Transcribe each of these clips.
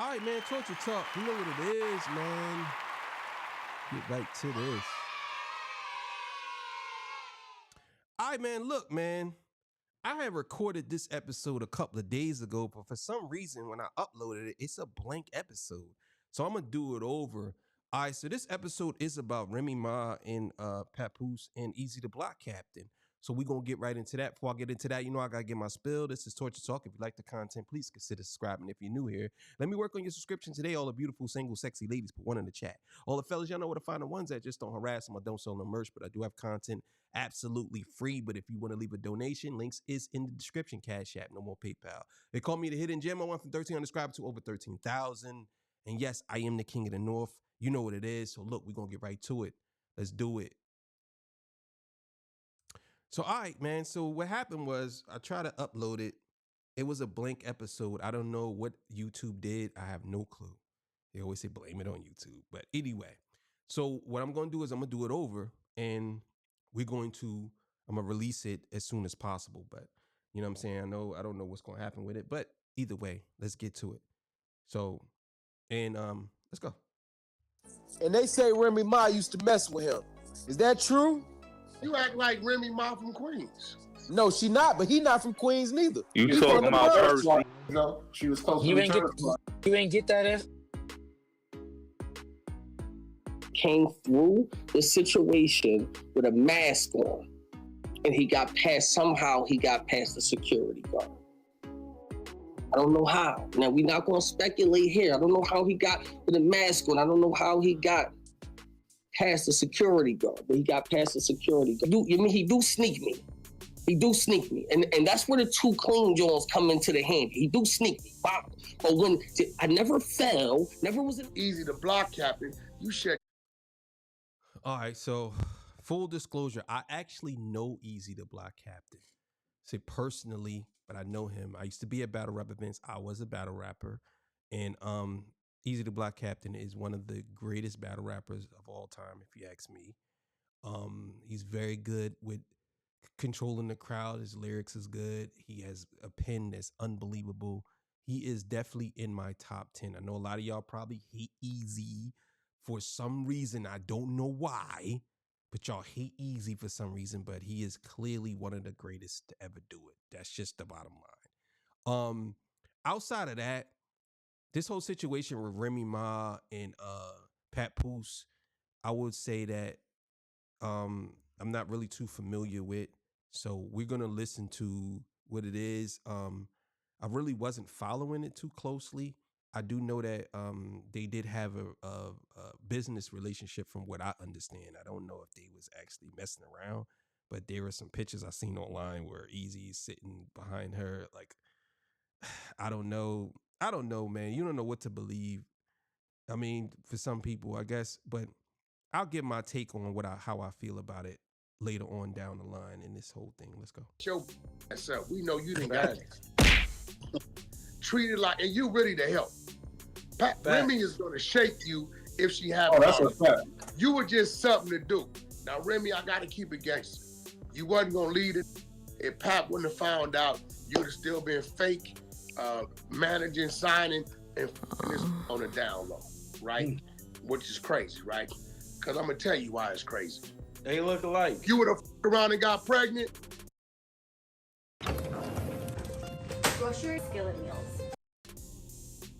All right, man, Torture Talk. You know what it is, man. Get right to this. All right, man, look, man. I had recorded this episode a couple of days ago, but for some reason, when I uploaded it, it's a blank episode. So I'm going to do it over. All right, so this episode is about Remy Ma and Papoose and Easy the Block Captain. So we're going to get right into that. Before I get into that, you know I got to get my spill. This is Torture Talk. If you like the content, please consider subscribing. If you're new here, let me work on your subscription today. All the beautiful, single, sexy ladies, put one in the chat. All the fellas, y'all know where to find the ones that just don't harass them or don't sell no merch, but I do have content absolutely free. But if you want to leave a donation, links is in the description. Cash App, no more PayPal. They call me the Hidden Gem. I went from 1,300 subscribers to over 13,000. And yes, I am the king of the North. You know what it is. So look, we're going to get right to it. Let's do it. So, all right, man. So what happened was I tried to upload it. It was a blank episode. I don't know what YouTube did. I have no clue. They always say blame it on YouTube. But anyway, so what I'm going to do is I'm going to do it over and I'm going to release it as soon as possible. But you know what I'm saying? I don't know what's going to happen with it. But either way, let's get to it. So, and let's go. And they say Remy Ma used to mess with him. Is that true? You act like Remy Ma from Queens. No, she not, but he not from Queens neither. You He talking from the about Bronx. Percy? No, she was close You to ain't the you ain't get that in? Came through the situation with a mask on, and he got past the security guard. I don't know how. Now, we're not going to speculate here. I don't know how he got with a mask on. I don't know how he got past the security guard, but he got past the security guard. He do sneak me. He do sneak me. And that's where the two clean Jones come into the hand. He do sneak me. Wow. But when I never fell, never was an Easy the Block Captain. You should. All right, so full disclosure, I actually know Easy the Block Captain. Say personally, but I know him. I used to be at battle rap events. I was a battle rapper. And Easy the Block Captain is one of the greatest battle rappers of all time, if you ask me. He's very good with controlling the crowd. His lyrics is good. He has a pen that's unbelievable. He is definitely in my top 10. I know a lot of y'all probably hate Easy for some reason. I don't know why, but y'all hate Easy for some reason, but he is clearly one of the greatest to ever do it. That's just the bottom line. Outside of that, this whole situation with Remy Ma and Papoose, I would say that I'm not really too familiar with. So we're going to listen to what it is. I really wasn't following it too closely. I do know that they did have a business relationship from what I understand. I don't know if they was actually messing around, but there were some pictures I seen online where Easy is sitting behind her. Like, I don't know, man. You don't know what to believe. I mean, for some people, I guess, but I'll give my take on how I feel about it later on down the line in this whole thing. Let's go. Show yourself. We know you didn't got it. Treat it like, and you ready to help. Remy is going to shake you if she have. Oh, that's a fact. You were just something to do. Now, Remy, I got to keep it gangster. You wasn't going to lead it. If Pap wouldn't have found out, you'd have still been fake, managing, signing, and this on the down low, right? Which is crazy, right? Because I'm going to tell you why it's crazy. They look alike. You would have around and got pregnant. Grocery skillet meals.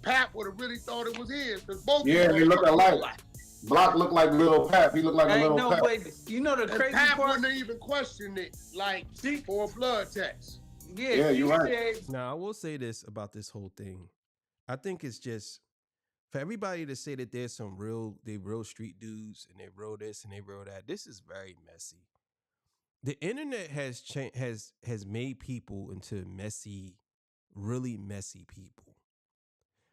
Pap would have really thought it was his. Both Yeah, they look alike. Block looked like little Pap. He looked like a little Pap. You know the and crazy Pap part? wouldn't have even questioned it, like, for a blood test. Yeah, you're right. Now, I will say this about this whole thing. I think it's just for everybody to say that there's some real street dudes and they real this and they real that. This is very messy. The internet has has made people into messy, really messy people.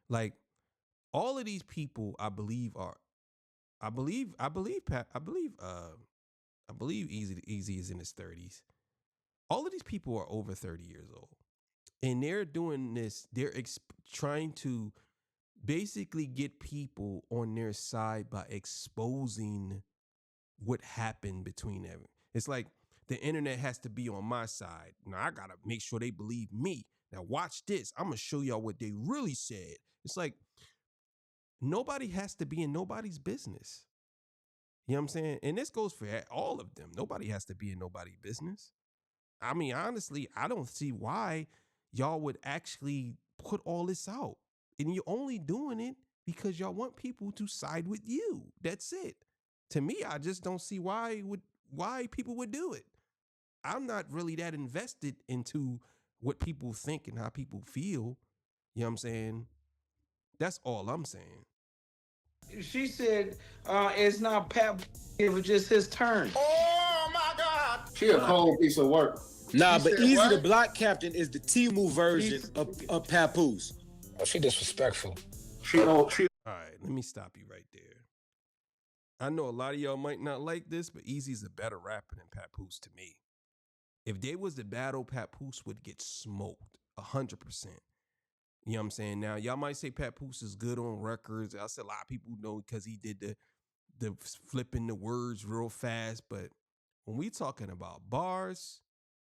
Like all of these people, I believe Easy is in his 30s. All of these people are over 30 years old. And they're doing this, they're trying to basically get people on their side by exposing what happened between them. It's like the internet has to be on my side. Now I got to make sure they believe me. Now watch this. I'm going to show y'all what they really said. It's like Nobody has to be in nobody's business. You know what I'm saying? And this goes for all of them. Nobody has to be in nobody's business. I mean, honestly, I don't see why y'all would actually put all this out. And you're only doing it because y'all want people to side with you. That's it. To me, I just don't see why people would do it. I'm not really that invested into what people think and how people feel. You know what I'm saying? That's all I'm saying. She said it's not Pat. It was just his turn. Oh my God! She a cold piece of work. Nah, She but said Easy what? the Block Captain is the Timu version of Papoose. Oh, she disrespectful. She All right, let me stop you right there. I know a lot of y'all might not like this, but Easy's a better rapper than Papoose to me. If they was to battle, Papoose would get smoked 100%. You know what I'm saying? Now, y'all might say Papoose is good on records. I said a lot of people know because he did the flipping the words real fast. But when we talking about bars,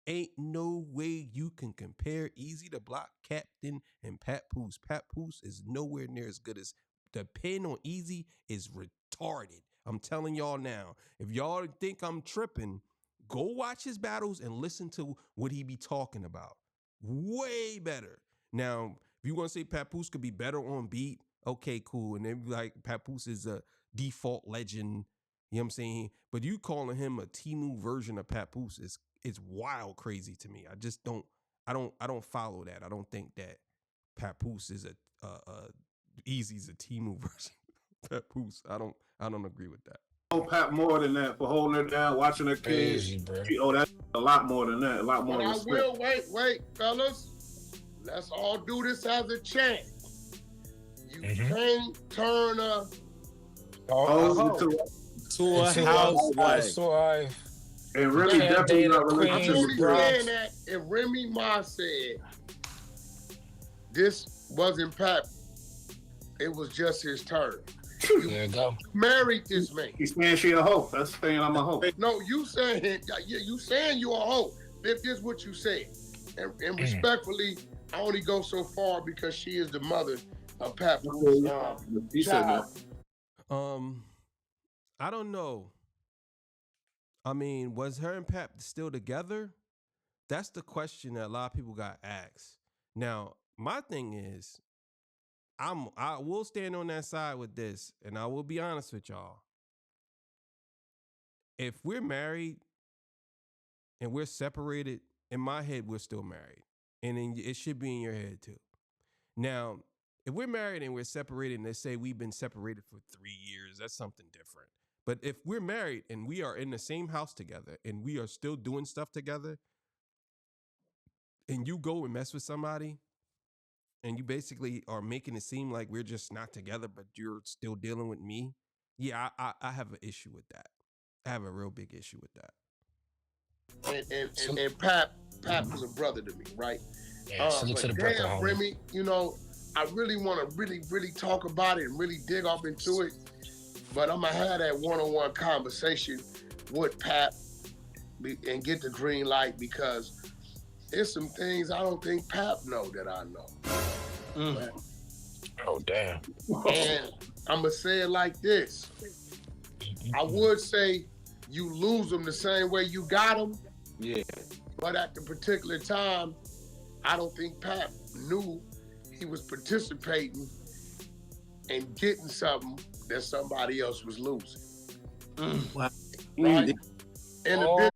ain't no way you can compare Easy the Block Captain and Papoose. Papoose is nowhere near as good as the pen on Easy is retarded. I'm telling y'all now. If y'all think I'm tripping, go watch his battles and listen to what he be talking about. Way better. Now, if you want to say Papoose could be better on beat, okay, cool. And then like Papoose is a default legend. You know what I'm saying? But you calling him a Timu version of Papoose is wild crazy to me. I don't follow that. I don't think that Papoose is a Easy's a Timu version of Papoose. I don't agree with that. know Pat more than that for holding her down, watching her kids. Crazy, bro. She owe that a lot more than that. A lot more But I respect. will wait, fellas. Let's all do this as a chant. You can't turn a Oh, To a housewife. So and Remy Yeah, definitely Dana not really I'm Queen. only Bro. saying that if Remy Ma said this wasn't Pat, it was just his turn. there you go. Married this man. He's saying she a hoe. That's saying I'm a hoe. No, you saying you a hoe. If this what you said. And respectfully, I only go so far because she is the mother of Pat. He said that. I don't know. I mean, was her and Pap still together? That's the question that a lot of people got asked. Now, my thing is, I will stand on that side with this, and I will be honest with y'all. If we're married and we're separated, in my head, we're still married. And it should be in your head too. Now, if we're married and we're separated, and let's say we've been separated for 3 years, that's something different. But if we're married and we are in the same house together and we are still doing stuff together, and you go and mess with somebody, and you basically are making it seem like we're just not together, but you're still dealing with me, yeah, I have an issue with that. I have a real big issue with that. And Pat was a brother to me, right? Yeah, salute to the But brother, damn, homie. Remy, I really want to really talk about it and really dig off into it. But I'm gonna have that one-on-one conversation with Pat and get the green light because there's some things I don't think Pat know that I know. Oh, damn. And I'm gonna say it like this. I would say you lose them the same way you got them. Yeah. But at the particular time, I don't think Pat knew he was participating and getting something that somebody else was losing. Wow. Right? And the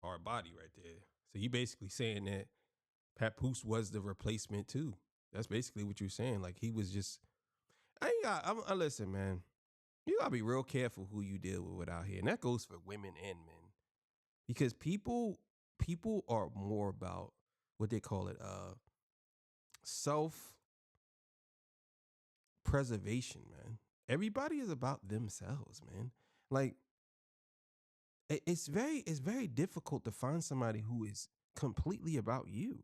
Hard body right there. So you basically saying that Papoose was the replacement too. That's basically what you're saying. Like he was just. I listen, man. You gotta be real careful who you deal with out here, and that goes for women and men, because people are more about what they call it, self preservation, man. Everybody is about themselves, man. Like it's very difficult to find somebody who is completely about you,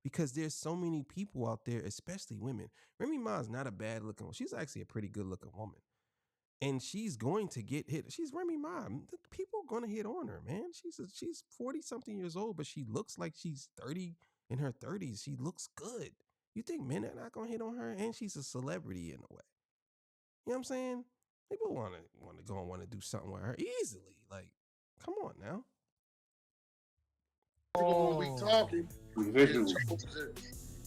because there's so many people out there, especially women. Remy Ma is not a bad looking woman. She's actually a pretty good looking woman. And she's going to get hit. She's Remy Ma. People are going to hit on her, man. She's 40 something years old, but she looks like she's 30 in her 30s. She looks good. You think men are not going to hit on her? And she's a celebrity in a way. You know what I'm saying? People want to go and want to do something with her easily. Like, come on now. People gonna be talking.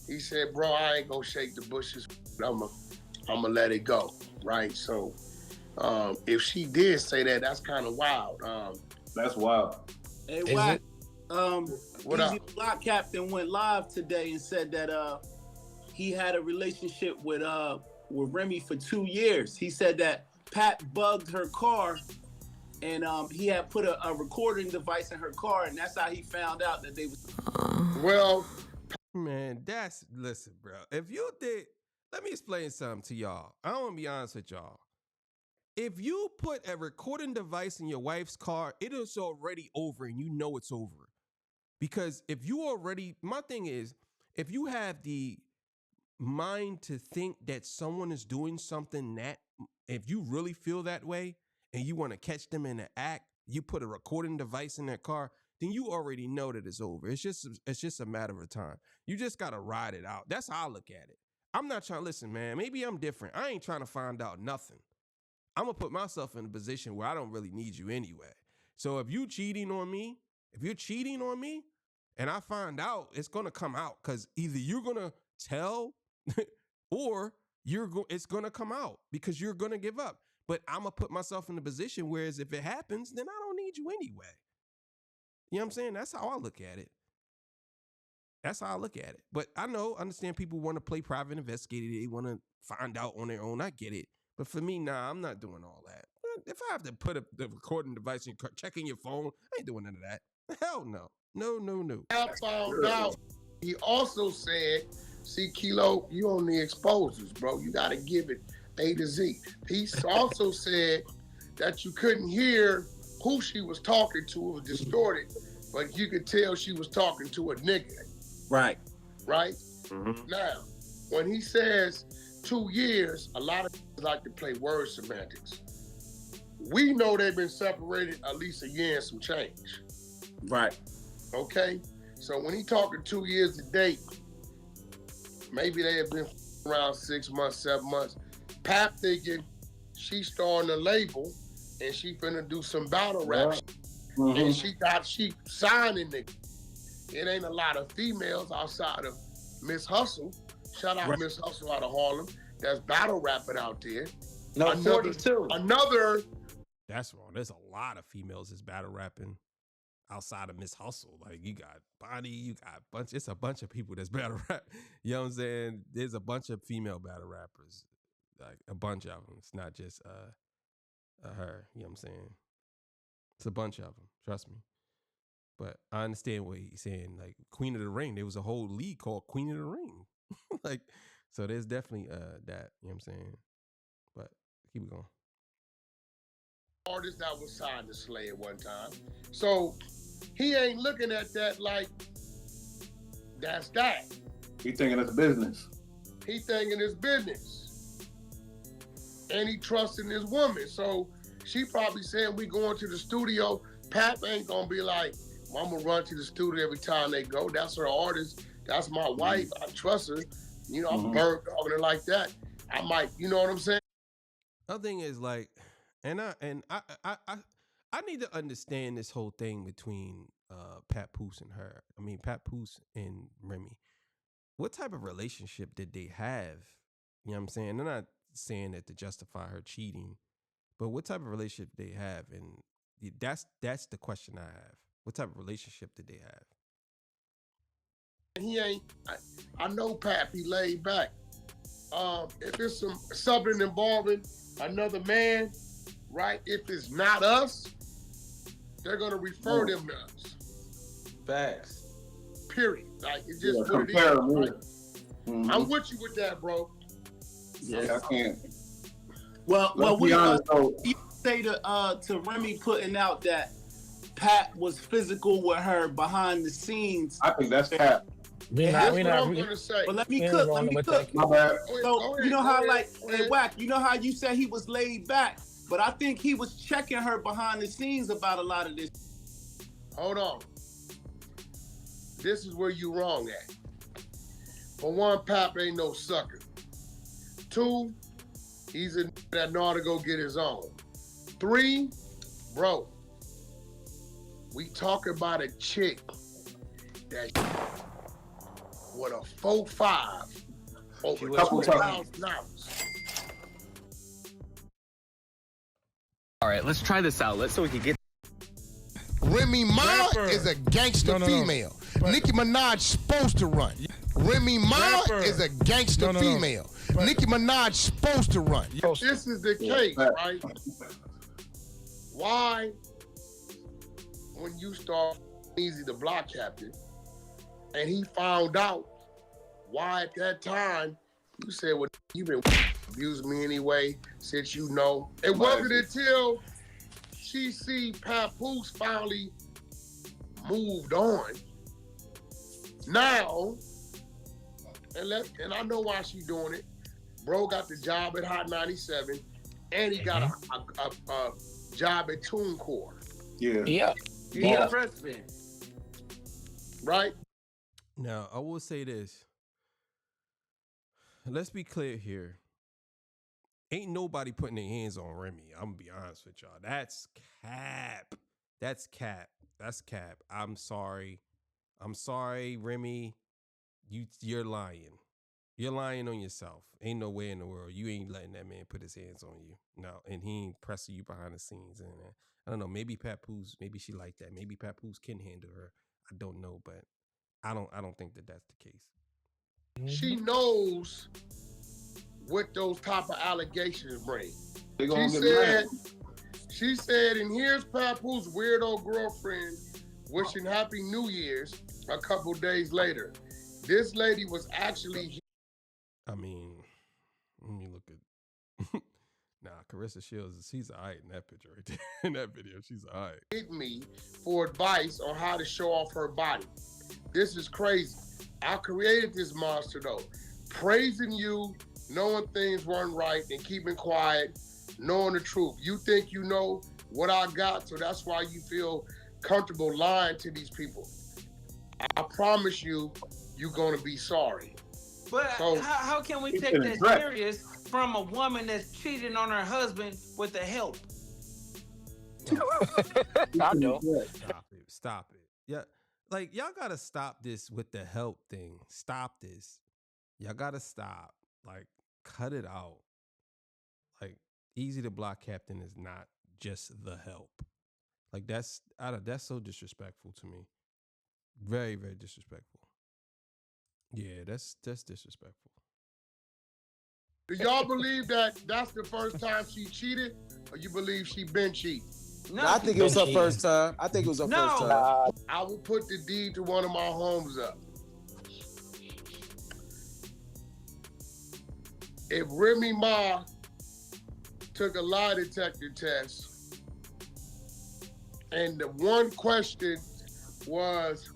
He said, "Bro, I ain't gonna shake the bushes. I'm gonna let it go." Right. So, if she did say that, that's kind of wild. That's wild. Hey, Is Wack. it? What Easy up? Block Captain went live today and said that he had a relationship with Remy for 2 years. He said that Pat bugged her car, and he had put a recording device in her car, and that's how he found out that they was. Well, Man, listen, bro. If you did, let me explain something to y'all. I want to be honest with y'all. If you put a recording device in your wife's car, it is already over and you know it's over. Because if you already, my thing is, if you have the mind to think that someone is doing something that, if you really feel that way and you want to catch them in the act, you put a recording device in their car, then you already know that it's over. It's just a matter of time. You just got to ride it out. That's how I look at it. I'm not trying to listen, man. Maybe I'm different. I ain't trying to find out nothing. I'm going to put myself in a position where I don't really need you anyway. So if you're cheating on me and I find out, it's going to come out because either you're going to tell or it's going to come out because you're going to give up. But I'm going to put myself in a position whereas if it happens, then I don't need you anyway. You know what I'm saying? That's how I look at it. But I understand people want to play private investigator. They want to find out on their own. I get it. But for me, nah, I'm not doing all that. If I have to put the recording device and checking your phone, I ain't doing none of that. Hell no. No. I found out. He also said, "See, Kilo, you on the exposures, bro. You got to give it A to Z." He also said that you couldn't hear who she was talking to. It was distorted, but you could tell she was talking to a nigga. Right. Mm-hmm. Now, when he says 2 years, a lot of people like to play word semantics. We know they've been separated at least a year and some change. Right. Okay? So when he talking 2 years to date, maybe they have been around 6 months, 7 months. Pap thinking she starting a label and she finna do some battle rap. Mm-hmm. And she signing niggas. It ain't a lot of females outside of Miss Hustle. Shout out Miss Hustle out of Harlem. That's battle rapping out there. No, 42. Another. That's wrong. There's a lot of females that's battle rapping outside of Miss Hustle. Like you got Bonnie, you got it's a bunch of people that's battle rap. You know what I'm saying? There's a bunch of female battle rappers. Like a bunch of them. It's not just her. You know what I'm saying? It's a bunch of them. Trust me. But I understand what he's saying. Like Queen of the Ring, there was a whole league called Queen of the Ring. Like, so there's definitely that. You know what I'm saying? But keep it going. Artist that was signed to Slay at one time. So he ain't looking at that like that's that. He thinking it's business. He thinking it's business. And he trusting his woman. So she probably saying we going to the studio. Pap ain't gonna be like, well, I'm gonna run to the studio every time they go. That's her artist. That's my wife. I trust her. You know, I'm bird dogging her like that. I might, you know what I'm saying? Other thing is like, and I need to understand this whole thing between Papoose and her. I mean, Papoose and Remy. What type of relationship did they have? You know what I'm saying? I'm not saying that to justify her cheating, but what type of relationship they have? And that's the question I have. What type of relationship did they have? He ain't. I know Pap. He laid back. If it's something involving another man, right? If it's not us, they're gonna refer them to us. Facts. Period. Like it's just what it is. Right? I'm with you with that, bro. Yeah, I can't. Well, we say to Remy putting out that Pat was physical with her behind the scenes. I think that's Pat. That's what I'm gonna say. But let me cook. My bad. So you know how Wack, you know how you said he was laid back, but I think he was checking her behind the scenes about a lot of this. Hold on. This is where you wrong at. For one, Pap ain't no sucker. Two, He's a that know how to go get his own. 3, bro, we talk about a chick that with a 4-5 over $2,000. All right, let's try this out. So we can get. Remy Ma is a gangster female. Nicki Minaj supposed to run. Remy Ma is a gangster female. Nicki Minaj supposed to run. This is the case, right? Why, when you start Easy the Block Captain, and he found out why at that time you said, well, you've been abusing me anyway, since you know. It wasn't until she see Papoose finally moved on. Now, and I know why she doing it. Bro got the job at Hot 97, and he got a job at TuneCore. Yeah. He's the president. Right? Now, I will say this. Let's be clear here. Ain't nobody putting their hands on Remy. I'm gonna be honest with y'all. That's cap. That's cap. That's cap. I'm sorry. I'm sorry, Remy. You're lying. You're lying on yourself. Ain't no way in the world you ain't letting that man put his hands on you. No, and he ain't pressing you behind the scenes. And I don't know. Maybe Papoose. Maybe she like that. Maybe Papoose can handle her. I don't know, but I don't think that that's the case. She knows what those type of allegations bring. She said, and here's Papoose weirdo girlfriend wishing Happy New Year's a couple days later. This lady was actually. I mean, let me look at. Nah, Claressa Shields, she's all right in that picture right there. In that video, she's all right. Hit me for advice on how to show off her body. This is crazy. I created this monster though. Praising you, knowing things weren't right, and keeping quiet, knowing the truth. You think you know what I got, so that's why you feel comfortable lying to these people. I promise you, you're gonna be sorry. But So, how can we take that serious from a woman that's cheating on her husband with the help? I know. Stop it. Yeah. Like, y'all gotta stop this with the help thing. Stop this. Y'all gotta stop. Like, cut it out. Like, Easy to Block Captain is not just the help. Like, that's so disrespectful to me. Very, very disrespectful. Yeah, that's disrespectful. do y'all believe that that's the first time she cheated, or you believe she been cheating? No, I think it was her first time. I think it was her first time. I will put the deed to one of my homes up. If Remy Ma took a lie detector test, and the one question was,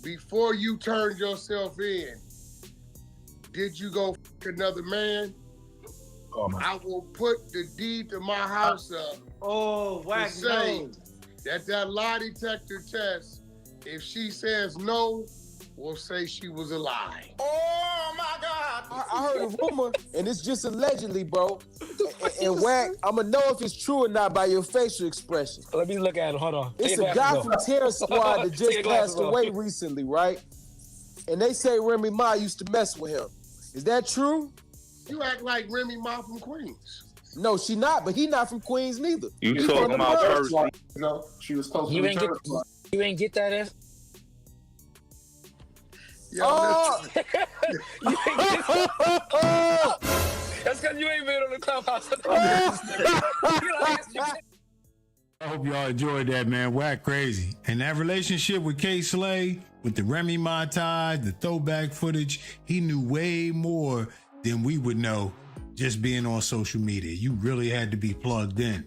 before you turned yourself in, did you go f another man? I will put the deed to my house up. Oh, whack, to say that lie detector test, if she says no, we'll say she was a lie. Oh my God! I heard a rumor, and it's just allegedly, bro. And Wack, I'ma know if it's true or not by your facial expression. Let me look at it. Hold on. It's a guy from Terror Squad that just passed away recently, right? And they say Remy Ma used to mess with him. Is that true? You act like Remy Ma from Queens. No, she not, but he not from Queens neither. You talking about first? No, she was close to the Terror Squad. You ain't get that in? Yo, That's because you ain't been on the clubhouse. I hope y'all enjoyed that, man. Whack crazy. And that relationship with K Slay, with the Remy montage, the throwback footage, he knew way more than we would know just being on social media. You really had to be plugged in.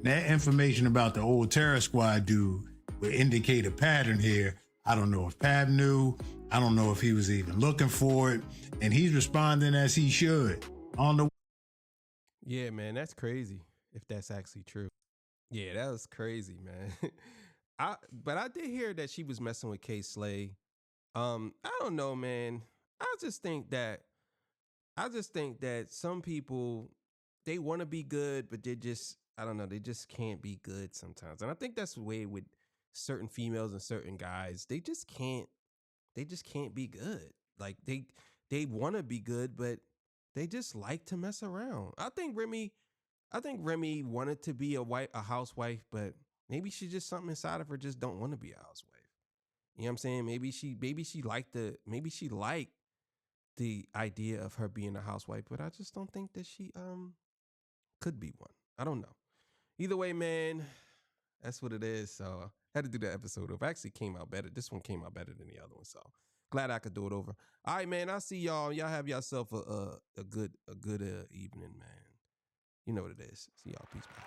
That information about the old Terror Squad dude would indicate a pattern here. I don't know if Pab knew. I don't know if he was even looking for it. And he's responding as he should. On the Yeah, man, that's crazy if that's actually true. Yeah, that was crazy, man. But I did hear that she was messing with K Slay. I don't know, man. I just think that I just think that some people, they want to be good, but they just, I don't know, they just can't be good sometimes. And I think that's the way with certain females and certain guys. They just can't be good. Like they want to be good, but they just like to mess around. I think Remy wanted to be a housewife, but maybe she just something inside of her just don't want to be a housewife. You know what I'm saying? Maybe she liked the idea of her being a housewife, but I just don't think that she could be one. I don't know. Either way, man, that's what it is. So I had to do that episode over. Actually came out better. This one came out better than the other one. So glad I could do it over. All right, man. I'll see y'all. Y'all have yourself a good evening, man. You know what it is. See y'all. Peace, man.